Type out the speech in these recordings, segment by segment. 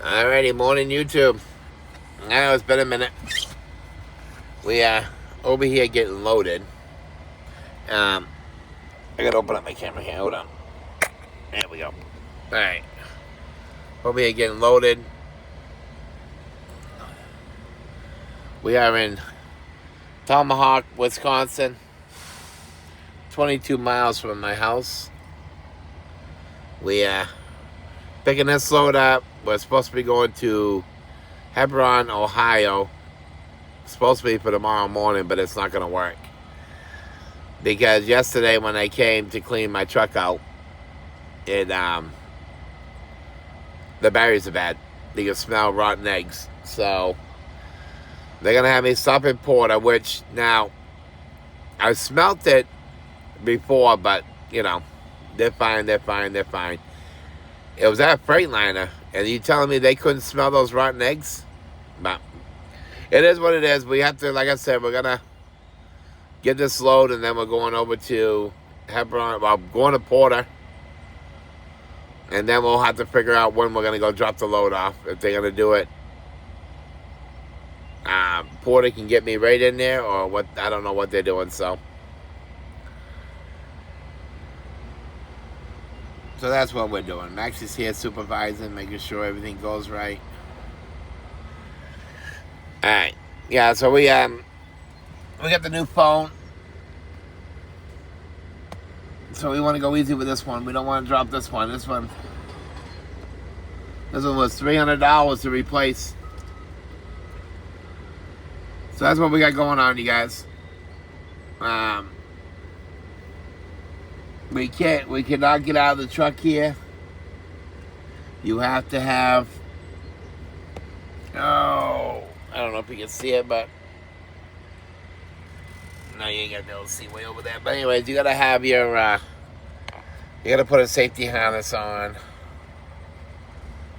Alrighty, morning YouTube. I know it's been a minute. We over here getting loaded. I gotta open up my camera here. Hold on. There we go. Alright. Over here getting loaded. We are in Tomahawk, Wisconsin. 22 miles from my house. We picking this load up. We're supposed to be going to Hebron, Ohio. It's supposed to be for tomorrow morning, but it's not going to work. Because yesterday when I came to clean my truck out, the berries are bad. You can smell rotten eggs. So they're going to have me stop in Porter, which now I smelt it before, but you know, they're fine. It was at Freightliner, and you telling me they couldn't smell those rotten eggs? But it is what it is. We have to, like I said, we're gonna get this load, and then we're going over to Hebron. Well, going to Porter, and then we'll have to figure out when we're gonna go drop the load off. If they're gonna do it, Porter can get me right in there, or what? I don't know what they're doing. So that's what we're doing. Max is here supervising, making sure everything goes right. Alright. Yeah, so we got the new phone. So we want to go easy with this one. We don't want to drop this one. This one was $300 to replace. So that's what we got going on, you guys. We cannot get out of the truck here. You have to have, I don't know if you can see it, but no, you ain't gonna be able to see way over there. But anyways, you gotta have your, you gotta put a safety harness on,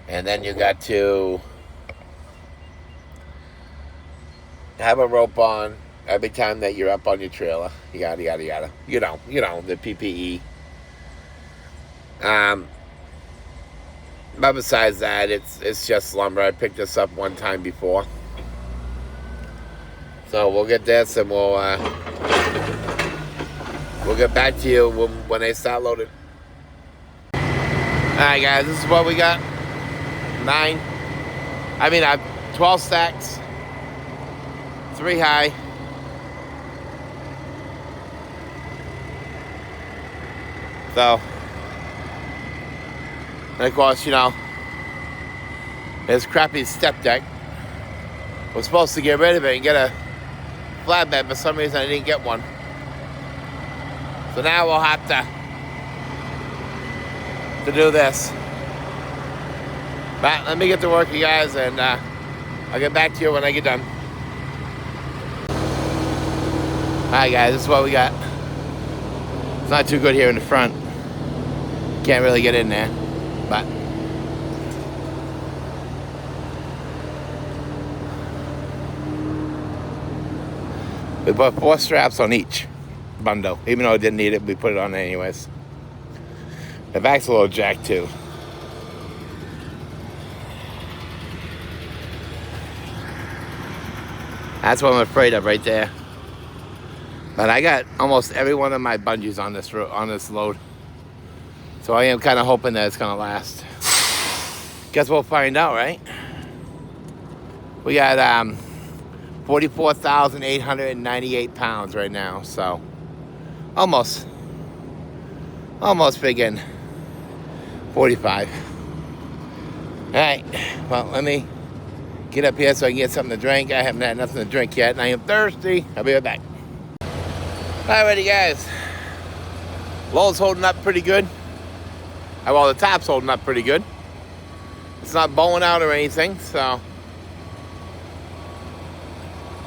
and then you got to have a rope on every time that you're up on your trailer. Yada. You know, the PPE. But besides that, it's just lumber. I picked this up one time before. So we'll get this, and we'll get back to you when they start loading. Alright guys, this is what we got. 12 stacks. 3 high. So, and of course, you know, this crappy step deck. Was supposed to get rid of it and get a flatbed, but for some reason I didn't get one. So now we'll have to do this. But let me get to work, you guys, and I'll get back to you when I get done. Alright guys, this is what we got. It's not too good here in the front. Can't really get in there, but we put 4 straps on each bundle. Even though I didn't need it, we put it on anyways. The back's a little jacked too. That's what I'm afraid of right there. But I got almost every one of my bungees on this load. So I am kind of hoping that it's going to last. Guess we'll find out, right? We got 44,898 pounds right now. So almost friggin' 45. All right. Well, let me get up here so I can get something to drink. I haven't had nothing to drink yet, and I am thirsty. I'll be right back. Alrighty, guys. Load's holding up pretty good. Well, the top's holding up pretty good. It's not bowing out or anything, so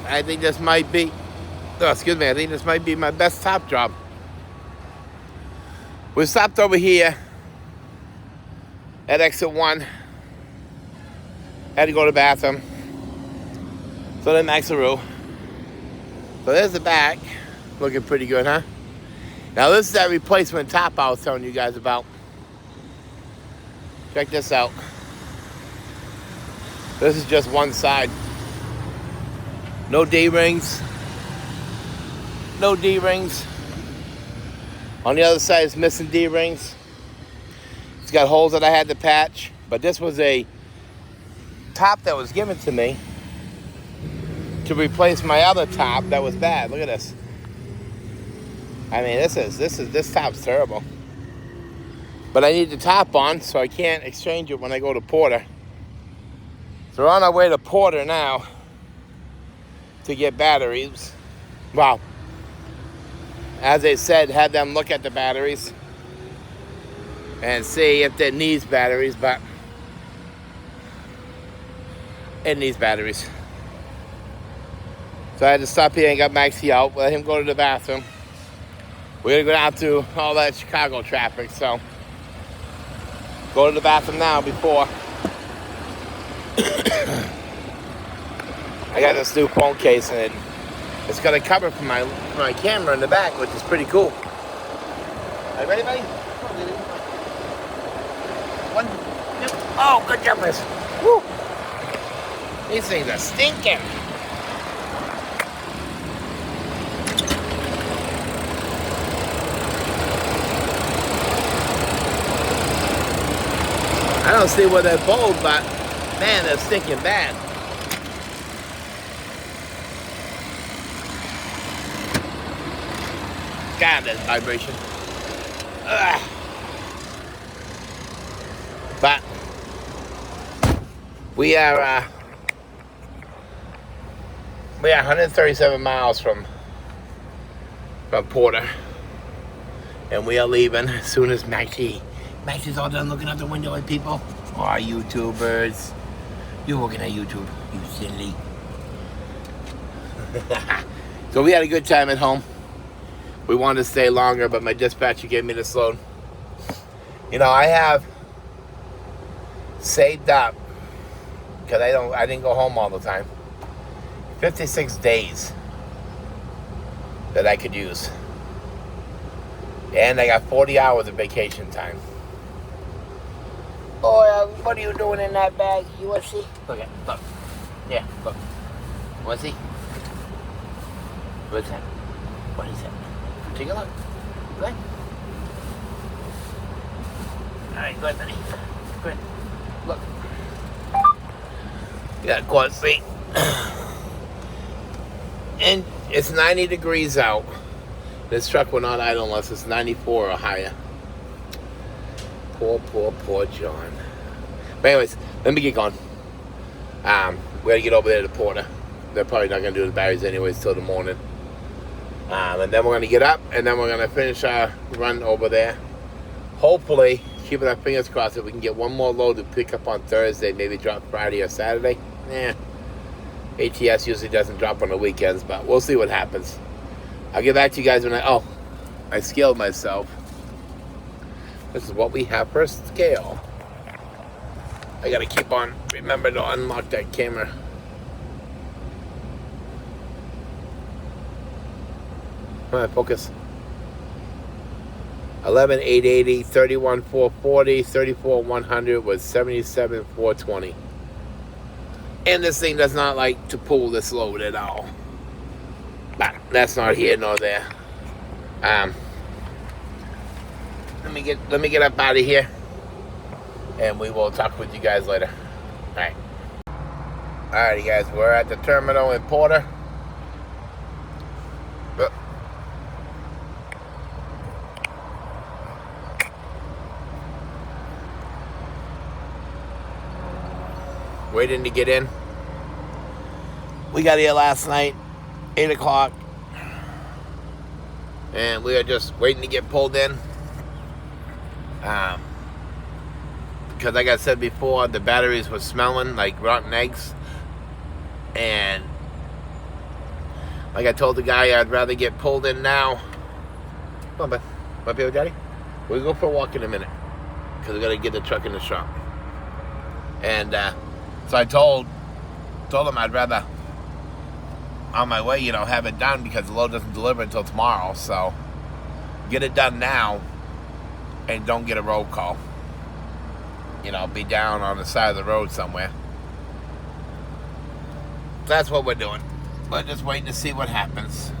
I think this might be, I think this might be my best top job. We stopped over here at exit 1. Had to go to the bathroom. So then Maxaroo. So there's the back. Looking pretty good, huh? Now this is that replacement top I was telling you guys about. Check this out. This is just one side. No D-rings. No D-rings. On the other side, it's missing D-rings. It's got holes that I had to patch. But this was a top that was given to me to replace my other top that was bad. Look at this. I mean, this top's terrible. But I need the top on, so I can't exchange it when I go to Porter. So we're on our way to Porter now to get batteries. Well, as they said, had them look at the batteries and see if it needs batteries, but it needs batteries. So I had to stop here and got Maxie out, let him go to the bathroom. We're gonna go down through all that Chicago traffic, so go to the bathroom now before I got this new phone case and it's got a cover for my camera in the back, which is pretty cool. Are you ready, buddy? One, two. Oh, good job, miss. Woo! These things are stinking. I don't see where they're bold, but man, they're stinking bad. God, that vibration. Ugh. But we are 137 miles from Porter, and we are leaving as soon as Maxie's all done looking out the window at people. Oh, YouTubers. You're working at YouTube, you silly. So we had a good time at home. We wanted to stay longer, but my dispatcher gave me this load. You know, I have saved up, because I didn't go home all the time, 56 days that I could use. And I got 40 hours of vacation time. Oh, what are you doing in that bag? You want to see? Look. Yeah, look. Want to see? What's that? What is that? Take a look. Good? Alright, good, buddy. Good. Look. You got a quad seat. And it's 90 degrees out. This truck will not idle unless it's 94 or higher. Poor John. But anyways, let me get going. We gotta get over there to Porter. They're probably not gonna do the batteries anyways till the morning. And then we're gonna get up and then we're gonna finish our run over there. Hopefully, keeping our fingers crossed that we can get one more load to pick up on Thursday, maybe drop Friday or Saturday. ATS usually doesn't drop on the weekends, but we'll see what happens. I'll get back to you guys when I scaled myself. This is what we have for a scale. I gotta keep on, remember to unlock that camera. Come on, focus. 11,880, 31,440, 34,100 was 77,420. And this thing does not like to pull this load at all. But that's not here nor there. Let me get up out of here, and we will talk with you guys later. Alright. Alrighty guys, we're at the terminal in Porter. Waiting to get in. We got here last night, 8 o'clock. And we are just waiting to get pulled in. Because like I said before, the batteries were smelling like rotten eggs. And like I told the guy, I'd rather get pulled in now. Come on, bud. Want to be with Daddy? We'll go for a walk in a minute. Because we got to get the truck in the shop. And so I told him I'd rather, on my way, have it done because the load doesn't deliver until tomorrow. So get it done now and don't get a road call. Be down on the side of the road somewhere. That's what we're doing. We're just waiting to see what happens.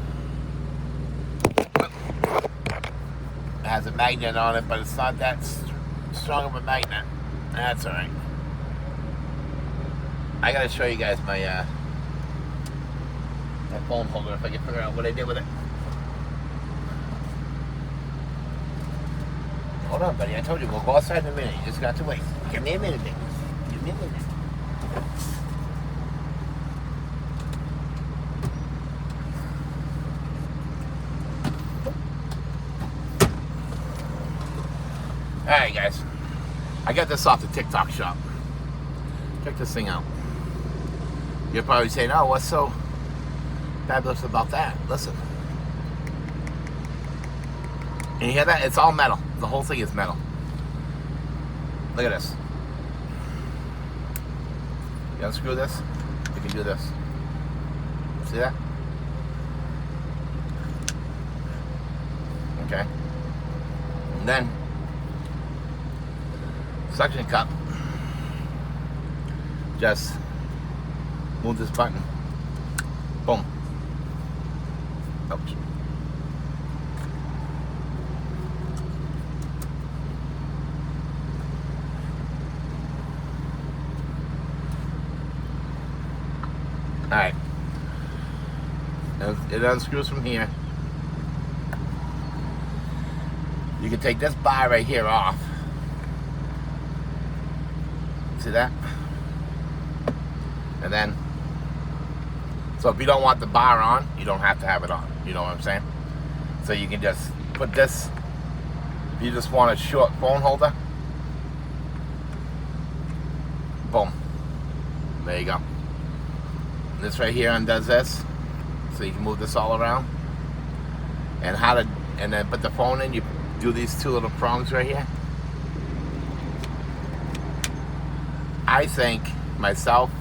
It has a magnet on it, but it's not that strong of a magnet. That's alright. I gotta show you guys my my phone holder if I can figure out what I did with it. Hold on, buddy. I told you we'll go outside in a minute. You just got to wait. Give me a minute, baby. Give me a minute. Alright, guys. I got this off the TikTok shop. Check this thing out. You're probably saying, oh, what's so fabulous about that? Listen. And you hear that? It's all metal. The whole thing is metal. Look at this. You unscrew this, you can do this. See that? Okay. And then, suction cup. Just move this button. Boom. Ouch. Alright. It unscrews from here. You can take this bar right here off. See that? And then, so if you don't want the bar on, you don't have to have it on. You know what I'm saying? So you can just put this, if you just want a short phone holder, boom. There you go. This right here undoes this, so you can move this all around. And and then put the phone in, you do these two little prongs right here. I think, myself,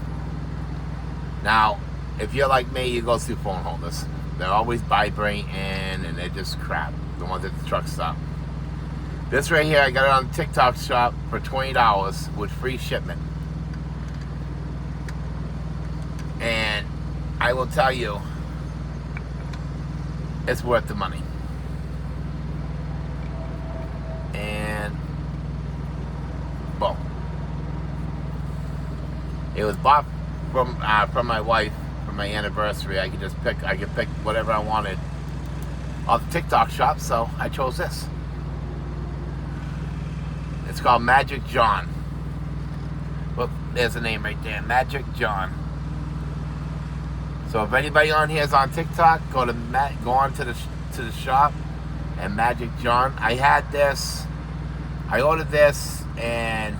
now, if you're like me, you go through phone holders. They're always vibrating and they're just crap, the ones at the truck stop. This right here, I got it on the TikTok shop for $20 with free shipment. And I will tell you, it's worth the money. And boom. It was bought from my wife for my anniversary. I could pick whatever I wanted off the TikTok shop, so I chose this. It's called Magic John. Well, there's the name right there, Magic John. So if anybody on here is on TikTok, go on to the shop and Magic John. I had this. I ordered this, and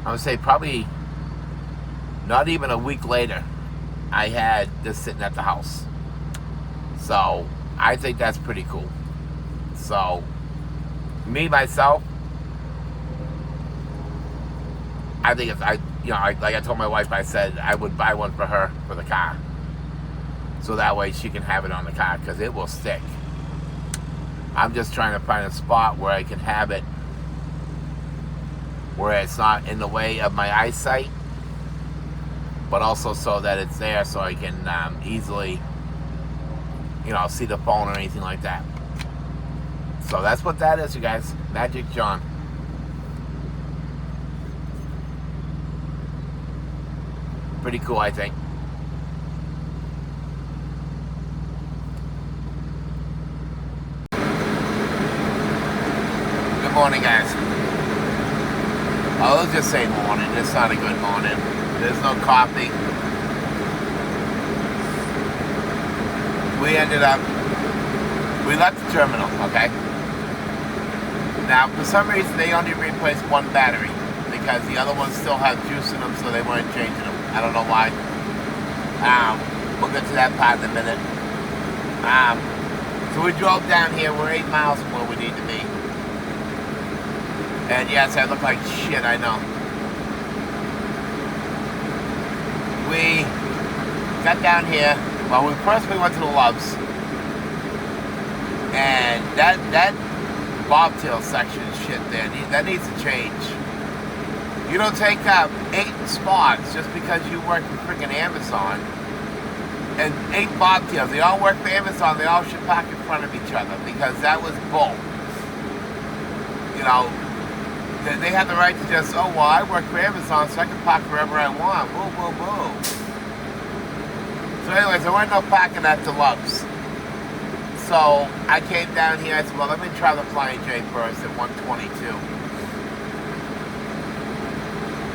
I would say probably not even a week later, I had this sitting at the house. So I think that's pretty cool. So me myself, I think like I told my wife, I said I would buy one for her for the car. So that way she can have it on the car, because it will stick. I'm just trying to find a spot where I can have it where it's not in the way of my eyesight, but also so that it's there so I can easily, see the phone or anything like that. So that's what that is, you guys. Magic John. Pretty cool, I think. Good morning, guys. Let's just say morning. It's not a good morning. There's no coffee. We left the terminal, okay? Now, for some reason, they only replaced one battery because the other ones still have juice in them, so they weren't changing them. I don't know why. We'll get to that part in a minute. So we drove down here. We're 8 miles from where we need to be. And yes, I look like shit, I know. We got down here. Well, first we went to the Loves. And that bobtail section shit there, that needs to change. You don't take up 8 spots just because you work for freaking Amazon. And 8 bobtails, they all work for Amazon, they all should park in front of each other because that was bull. You know, they have the right to just, oh, well, I work for Amazon, so I can park wherever I want. Boo, boo, boo. So anyways, there weren't no parking at Deluxe. So I came down here, I said, well, let me try the Flying J first at 122.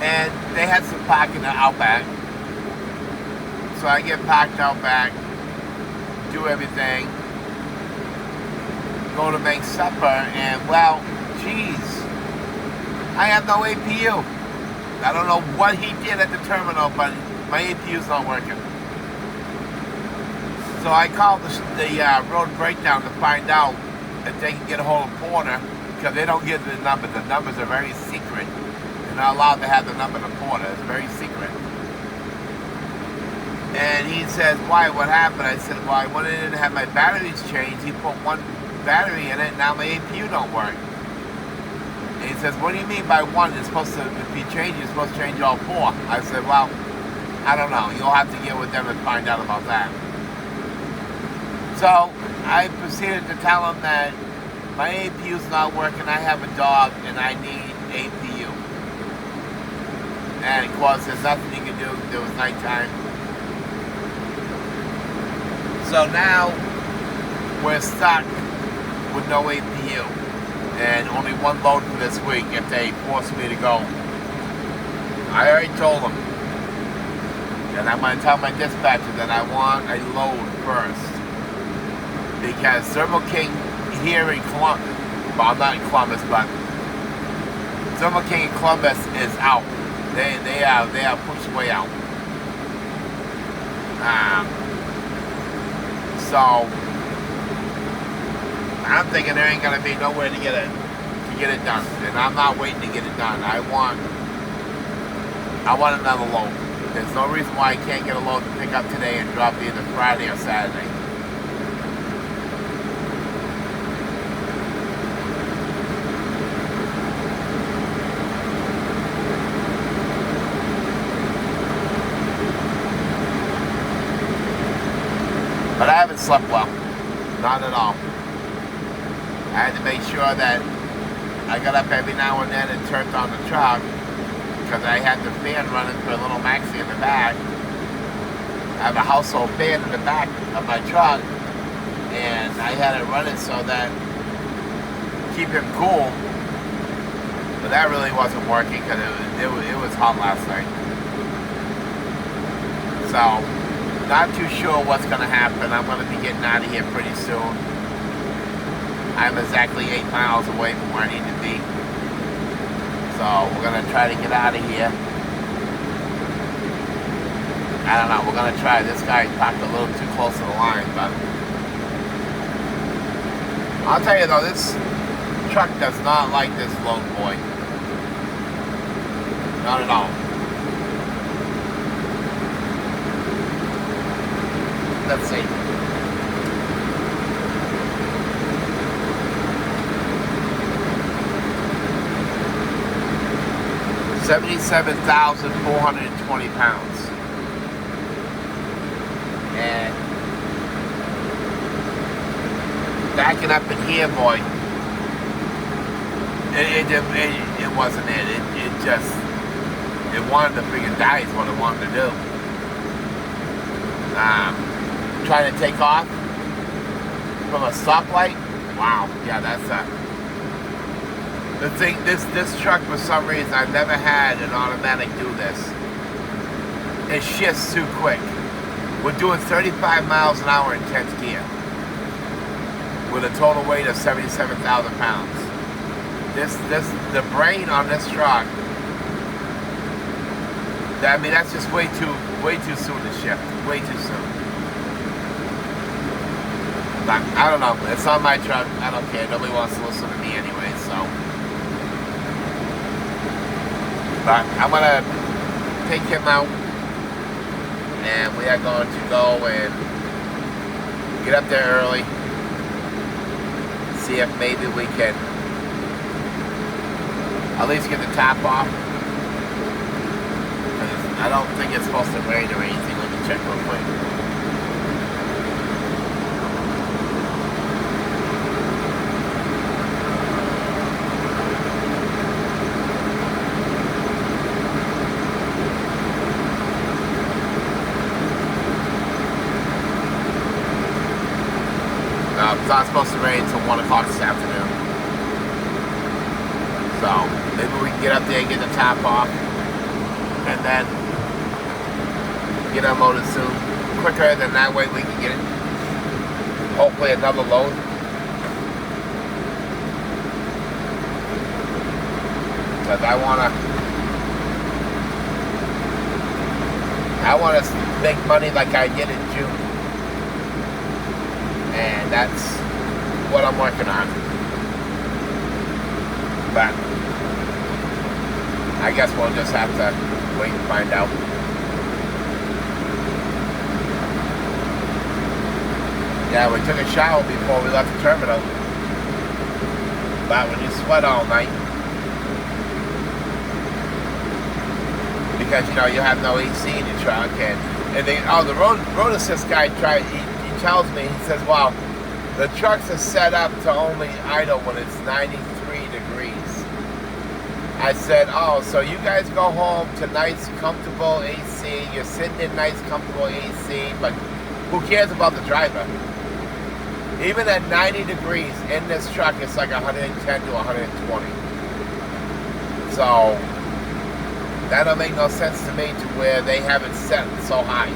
And they had some parking out back. So I get parked out back, do everything, go to make supper, and well, geez, I have no APU. I don't know what he did at the terminal, but my APU's not working. So I called the road breakdown to find out if they can get a hold of Porter, because they don't give the number. The numbers are very secret. They're not allowed to have the number to Porter. It's very secret. And he says, why, what happened? I said, well, I went in and had my batteries changed. He put one battery in it, now my APU don't work. And he says, what do you mean by one? It's supposed to, if you change, you're supposed to change all 4. I said, well, I don't know. You'll have to get with them and find out about that. So I proceeded to tell him that my APU's not working, I have a dog, and I need APU. And of course, there's nothing you can do. It was nighttime. So now we're stuck with no APU and only one load for this week if they force me to go. I already told them, and I'm going to tell my dispatcher that I want a load first, because Thermo King here in Columbus, well, not in Columbus, but Thermo King in Columbus is out. They are pushed way out. So I'm thinking there ain't gonna be nowhere to get it done, and I'm not waiting to get it done. I want another load. There's no reason why I can't get a load to pick up today and drop it either Friday or Saturday. But I haven't slept well. Not at all. I had to make sure that I got up every now and then and turned on the truck, because I had the fan running for a little Maxi in the back. I have a household fan in the back of my truck, and I had it running so that keep him cool. But that really wasn't working because it was hot last night. So not too sure what's going to happen. I'm going to be getting out of here pretty soon. I'm exactly 8 miles away from where I need to be. So we're going to try to get out of here. I don't know. We're going to try. This guy parked a little too close to the line, but I'll tell you though, this truck does not like this load boy. Not at all. Let's see. $77,420 pounds. And backing up in here, boy, it wasn't it. It wanted to freaking die is what it wanted to do. Trying to take off from a stoplight. Wow, yeah, that's the thing. This truck, for some reason, I've never had an automatic do this. It shifts too quick. We're doing 35 miles an hour in 10th gear with a total weight of 77,000 pounds. The brain on this truck. I mean, that's just way too soon to shift. Way too soon. But I don't know. It's on my truck. I don't care. Nobody wants to listen to me anyway, so. But I'm going to take him out. And we are going to go and get up there early. See if maybe we can at least get the top off. I don't think it's supposed to rain or anything. Let me check real quick. It's not supposed to rain until 1 o'clock this afternoon. So maybe we can get up there and get the top off and then get unloaded soon. Quicker than that way we can get it. Hopefully another load. Because I wanna make money like I did in June. And that's what I'm working on. But I guess we'll just have to wait and find out. Yeah, we took a shower before we left the terminal. But when you sweat all night, because you have no AC in your truck, and the road assist guy he tells me, he says, well, the trucks are set up to only idle when it's 93 degrees. I said, oh, so you guys go home to nice, comfortable AC. You're sitting in nice, comfortable AC, but who cares about the driver? Even at 90 degrees in this truck, it's like 110 to 120. So that don't make no sense to me to where they have it set so high.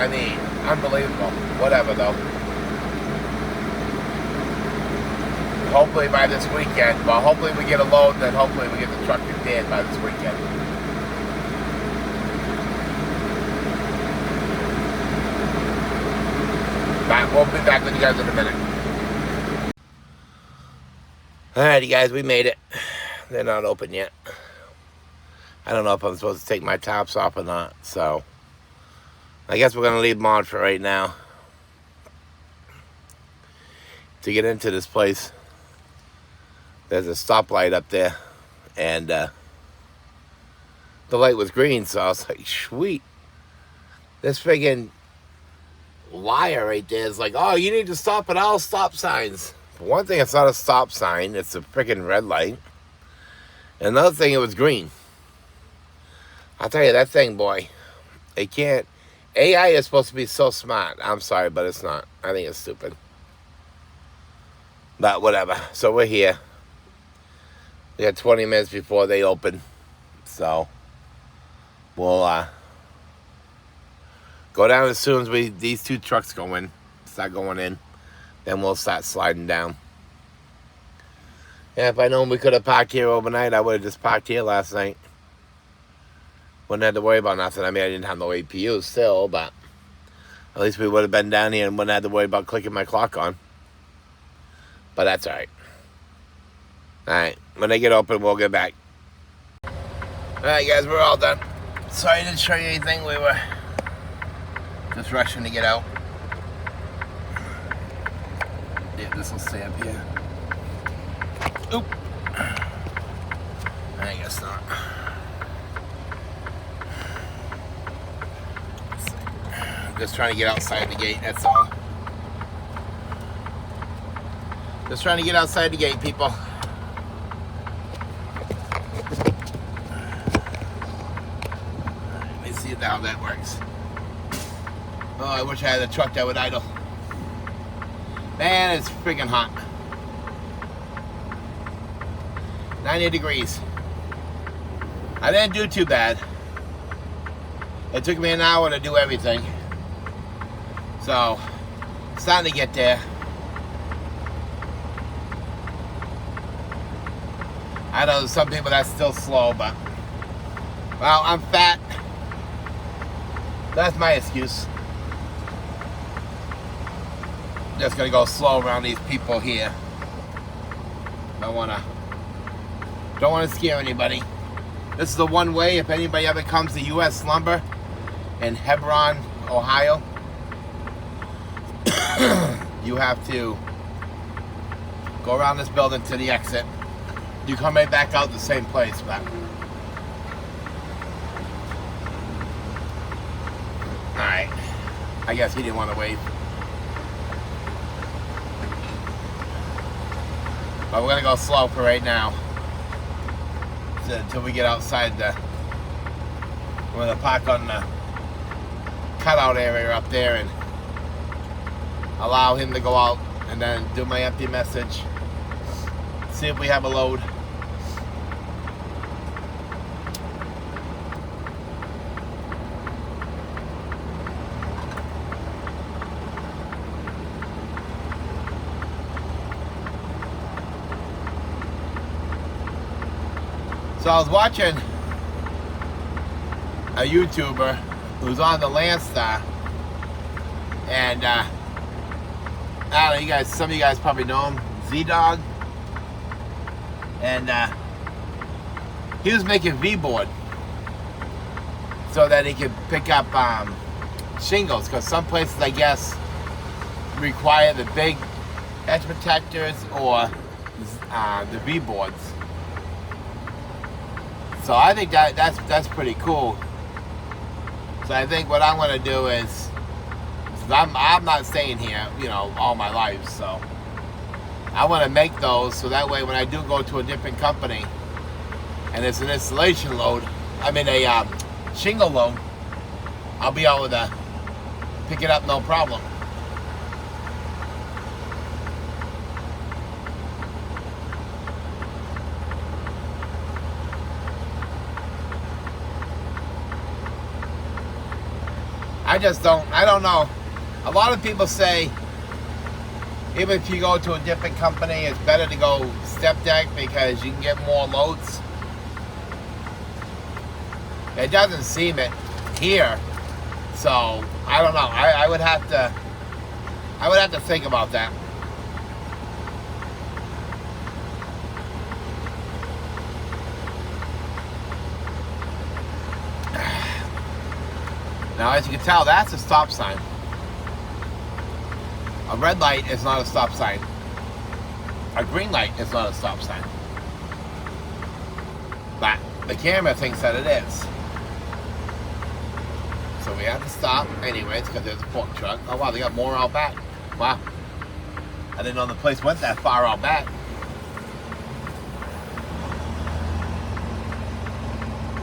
I mean, unbelievable. Whatever, though. Hopefully by this weekend. Well, hopefully we get a load, and then hopefully we get the truck repaired by this weekend. But we'll be back with you guys in a minute. Alrighty, guys, we made it. They're not open yet. I don't know if I'm supposed to take my tops off or not, so I guess we're going to leave them on for right now. To get into this place, there's a stoplight up there, and the light was green, so I was like, sweet. This friggin' liar right there is like, oh, you need to stop at all stop signs. For one thing, it's not a stop sign, it's a friggin' red light. Another thing, it was green. I'll tell you, that thing, boy, it can't. AI is supposed to be so smart. I'm sorry, but it's not. I think it's stupid. But whatever. So we're here. We got 20 minutes before they open. So we'll go down as soon as these two trucks start going in. Then we'll start sliding down. Yeah, if I known we could have parked here overnight, I would have just parked here last night. Wouldn't have to worry about nothing. I mean, I didn't have no APU still, but at least we would have been down here and wouldn't have to worry about clicking my clock on. But that's all right. All right, when they get open, we'll get back. All right, guys, we're all done. Sorry I didn't show you anything. We were just rushing to get out. Yeah, this will stay up here. Oop. I guess not. Just trying to get outside the gate, that's all. Just trying to get outside the gate, people. Let me see how that works. Oh, I wish I had a truck that would idle. Man, it's freaking hot. 90 degrees. I didn't do too bad. It took me an hour to do everything. So, starting to get there. I know some people that's still slow, but well, I'm fat. That's my excuse. Just gonna go slow around these people here. Don't wanna scare anybody. This is the one way if anybody ever comes to U.S. Lumber in Hebron, Ohio. You have to go around this building to the exit. You come right back out the same place, but I guess he didn't want to wave. But we're gonna go slow for right now. Until we get outside we're gonna park on the cutout area up there and allow him to go out and then do my empty message. See if we have a load. So I was watching a YouTuber who's on the Landstar, and I don't know, some of you guys probably know him, Z-Dog, and he was making V-board so that he could pick up shingles, because some places, I guess, require the big edge protectors or the V-boards. So I think that's pretty cool. So I think what I'm going to do is, I'm not staying here, all my life. So I want to make those so that way when I do go to a different company and it's an installation load, a shingle load, I'll be able to pick it up no problem. I don't know. A lot of people say even if you go to a different company, it's better to go step deck because you can get more loads. It doesn't seem it here, so I don't know. I would have to think about that. Now, as you can tell, that's a stop sign. A red light is not a stop sign. A green light is not a stop sign. But the camera thinks that it is. So we have to stop anyways because there's a fork truck. Oh wow, they got more out back. Wow. I didn't know the place went that far out back.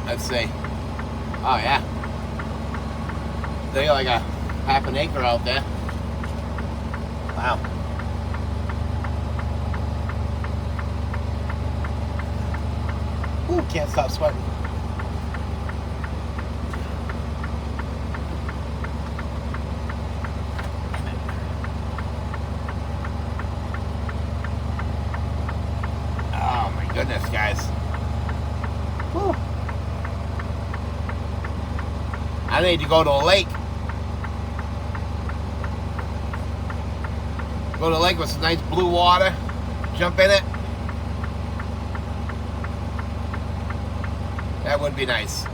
Let's see. Oh yeah. They got like a half an acre out there. Wow. Ooh, can't stop sweating. Oh my goodness, guys. Whew. I need to go to a lake. Go to a lake with some nice blue water, jump in it. That would be nice.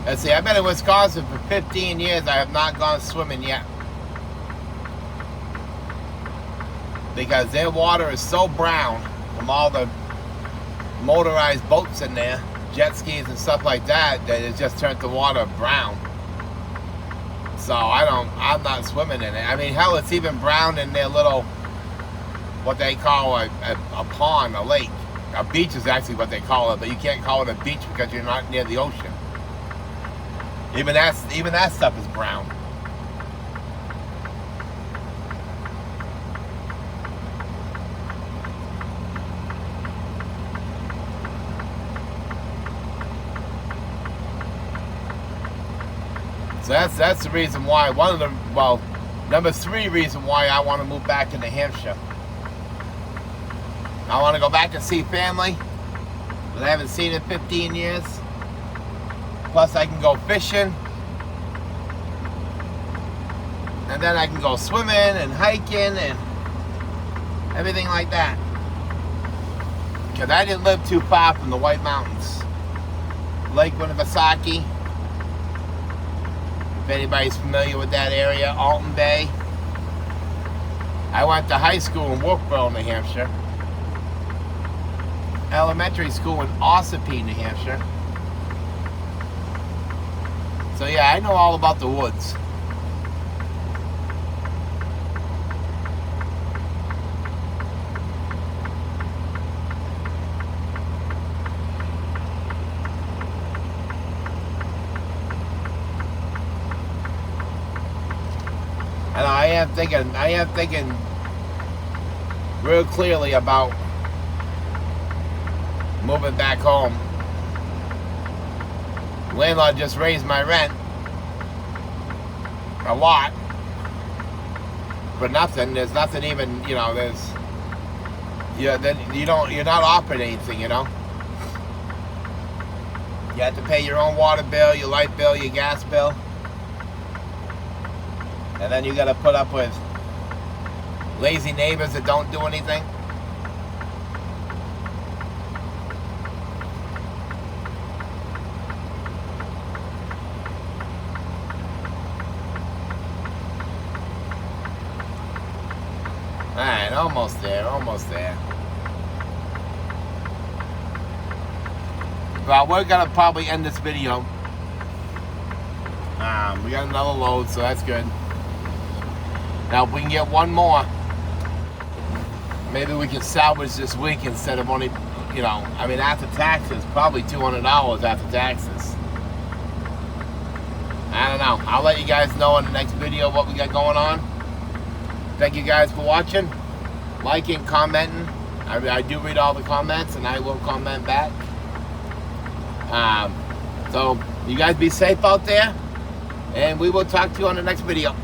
Let's see, I've been in Wisconsin for 15 years. I have not gone swimming yet. Because their water is so brown from all the motorized boats in there, jet skis and stuff like that, that it just turned the water brown. So I'm not swimming in it. I mean, hell, it's even brown in their little, what they call a pond, a lake. A beach is actually what they call it, but you can't call it a beach because you're not near the ocean. Even that stuff is brown. So that's the reason why, number 3 reason why I want to move back to New Hampshire. I want to go back and see family that I haven't seen in 15 years. Plus I can go fishing. And then I can go swimming and hiking and everything like that. Because I didn't live too far from the White Mountains. Lake Winnipesaukee. If anybody's familiar with that area, Alton Bay. I went to high school in Wolfboro, New Hampshire. Elementary school in Ossipee, New Hampshire. So yeah, I know all about the woods. And I am thinking real clearly about moving back home. Landlord just raised my rent a lot for nothing. There's nothing even, you know, you're not offering anything, you know. You have to pay your own water bill, your light bill, your gas bill. And then you got to put up with lazy neighbors that don't do anything. Alright, almost there, almost there. Well, we're going to probably end this video. We got another load, so that's good. Now, if we can get one more, maybe we can salvage this week instead of only, you know, I mean, after taxes, probably $200 after taxes. I don't know. I'll let you guys know in the next video what we got going on. Thank you guys for watching, liking, commenting. I do read all the comments, and I will comment back. So, you guys be safe out there, and we will talk to you on the next video.